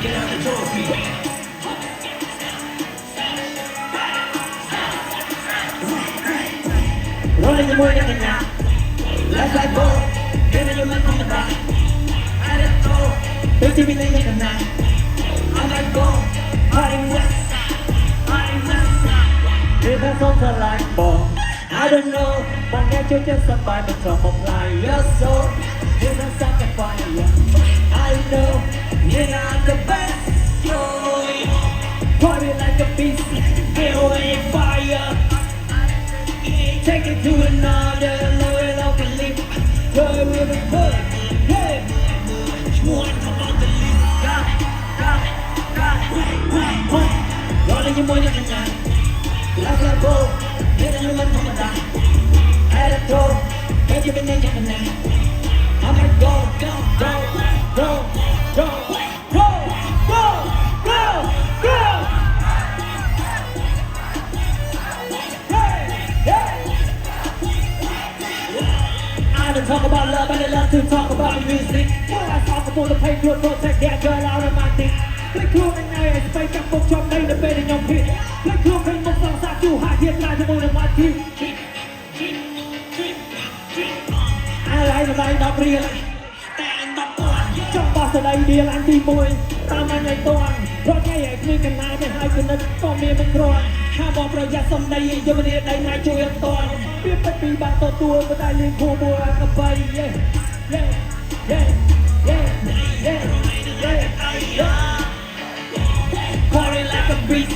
get out the trophy. Rolling the boy in the now. Last like go, get in your man from the back. I let go, 50 million in the night. I let go, party west side, party west side. If that's on the line, boy, I don't know. But get you just by the top of line. Your soul is a second fire. I know you're not the best. Yo, party like a beast, get away fire. Take it to another level of belief. Go with the good, hey. You want to come on the list? Got it. Rolling your money in the night. Last like go, get in your man from the back. At a throw, get you been in the night. I'm gonna go. Talk about love and they love to talk about music. When I talk about the pain, you'll protect that girl out of my thing. Click through the night, space up for some day, the bed in your pit. Click through the most songs I do, high hit lies of in my teeth. I like the night, not real. Trong bao giờ đây đi làm đi mùi ta mang ngày toàn rồi ngay ấy như cái này để hai cái nấc con miệng mình rồi hai bọn rồi ra xong đây giờ mình đi đây này chui an toàn biết bất kỳ bạn tổ tua với đại liên khu mùa cà phê party like a beast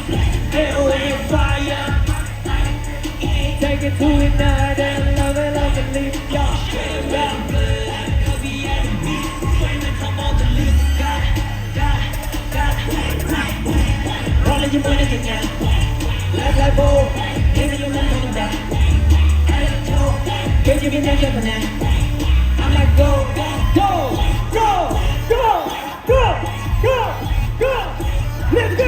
AOA fire take it to another level of belief you put it in there. Last like bowl, give you nothing from that. I let go, give you nothing from that. I'm like go. Let's go.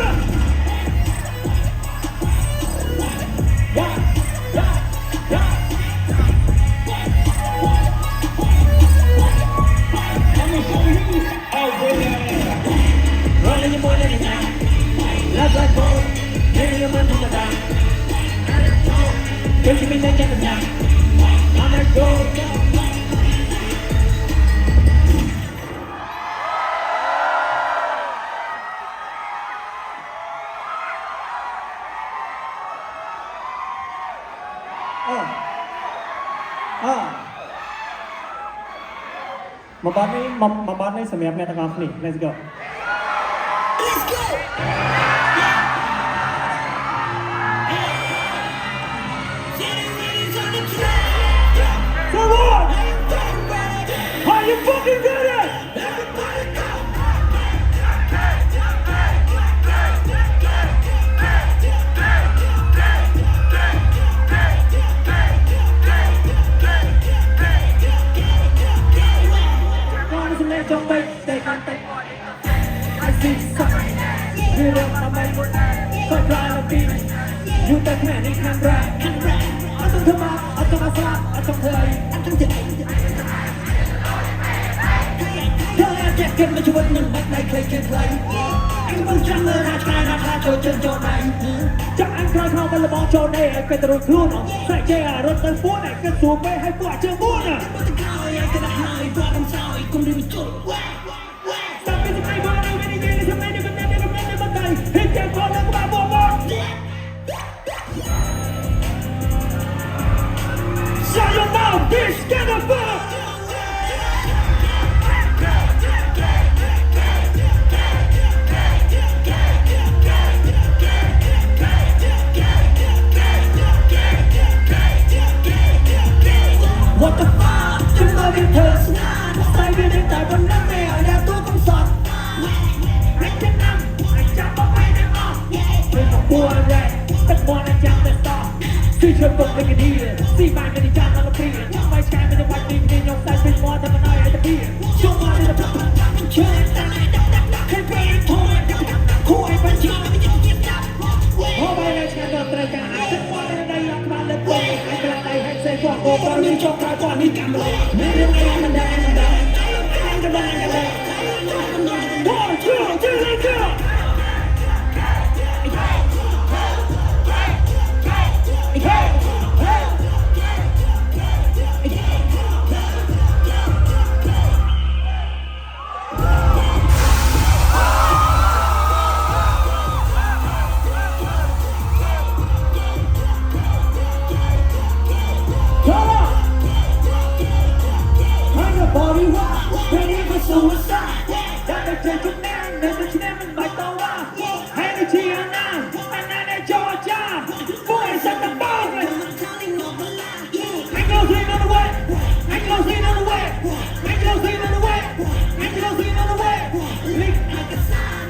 Rolling your boy in there. Last like gold, give you man from the back. I let go, give you nothing from that. I'm like go.มาบ้านในสมัยแม่ตะกอนนี่ let's go Come on! Are you fucking ready? I see something. You don't have my word. Come try to be. You don't can it can rap. I don't come out. I don't have I don't tell you. I don't tell you. Tell you that get me to win and make like play can play. Anh muốn chăng mơ ra trai ra tha cho chân cho này. Chắc anh khai không bao giờ bỏ cho đây anh phải tự thương nó. Phải chơi à rồi tới phố này cái xuống về hay quả chơi muốn à. Cùng đi một chút. Shut your mouth, bitch! Get the fuck! What the fuck? Chúng tôi biết thơ say vì đến tại vẫn nắm mê ở nhà tôi không sọt. Anh chết năm, anh chạm vào bay đem on. Mình không buồn rẻ, tất mọi anh chạm tới stop. Suy chơi cuộc lên cái đi, si bài cái đi chạm nó là tiền. Chẳng phải trái với những bạch tình nên nhọc tay bên mò thật mà nói ai ta biết. Chúng ta đi là thật thật thật thật chơi ta lại đọc đọc đọc. Hãy về anh thôi, khu anh vẫn chỉ là cái chuyện tiếp đọc. Hôm nay anh sẽ gặp tất cả ai tất mọi người đây là các bạn lên quên. Anh là đây hãy xây quả cổ bao nhiêu trong trái quả đi cảm ơn. Nên đêm nay anh đang. One, two, two, let's go. Body rock, ready for suicide. That the gentleman, the gentleman, my Towa. Energy and I Georgia. Voice of the moment. Anglos in on the way. Anglos in on the way. Anglos in on the way. Anglos in on the way. Lick like a sign.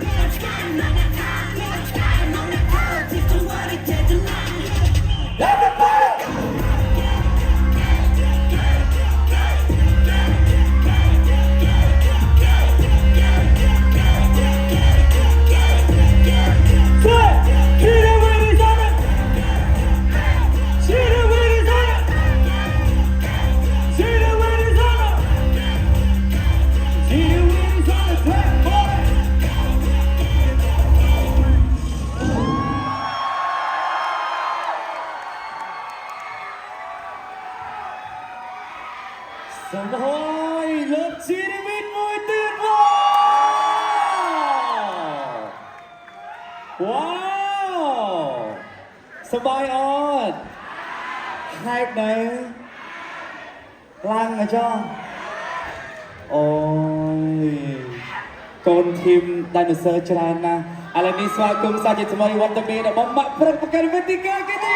Everybody. Xong rồi, lớp chi đi mít mùi tuyệt vời. Wow. Sắp bài ơn. Hai này Lang mà cho. Ôi. Con team dinosaurច្រើនណាស់ឥឡូវនេះស្វាគមន៍សាជាថ្មីវត្តមានរបស់ម៉ាក់ព្រឹកប្រកាសវេទិកាគេទេ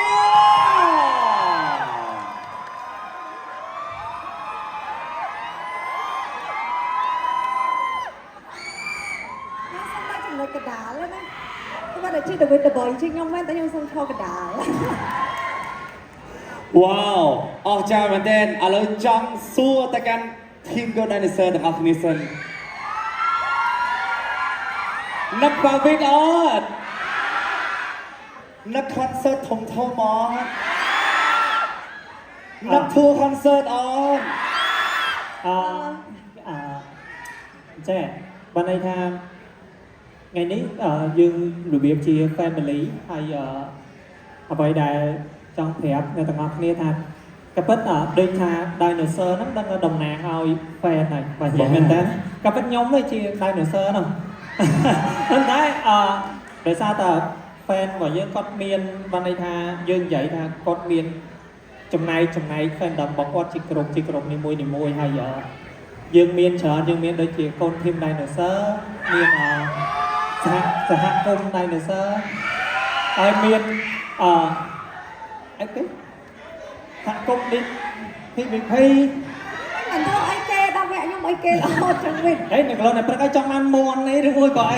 កដាលណាគាត់តែជិះទៅវិញទៅបយជិះខ្ញុំមែនតែខ្ញុំសុំឈរកដាល Wow អស្ចារ្យមែនទែនឥឡូវចង់សួរទៅកាន់ team Go Dinosaur ទាំងអស់គ្នាសិននឹកបាវិញអត់នឹក concert ធំធំអត់នឹក tour concert អត់ចេះបានន័យថាថ្ងៃនេះយើងរបៀបជា family ហើយអ្វីដែលចង់ប្រាប់អ្នកទាំងអស់គ្នាថាក៏ពិតដូចថា dinosaur ហ្នឹងដឹងតំណាងឲ្យ fan ហើយបាទមែនតើក៏ពិតខ្ញុំនេះជា dinosaur ហ្នឹងប៉ុន្តែដោយសារតែ fan របស់យើងគាត់មានបានន័យថាយើងនិយាយថាគាត់មានចំណែក fandom របស់គាត់ជាក្រុមនីមួយហើយយើងមានច្រើនយើងមានដូចជាកូន team dinosaur មានសហគមន៍ dinosaur ហើយមានអីគេសហគមន៍នេះ PVP មិនធ្វើអីគេដល់វគ្គខ្ញុំអីគេអត់ចឹងវិញ ហេនៅកន្លែងព្រឹកឲ្យចង់បានមន់នេះឬមួយក៏អី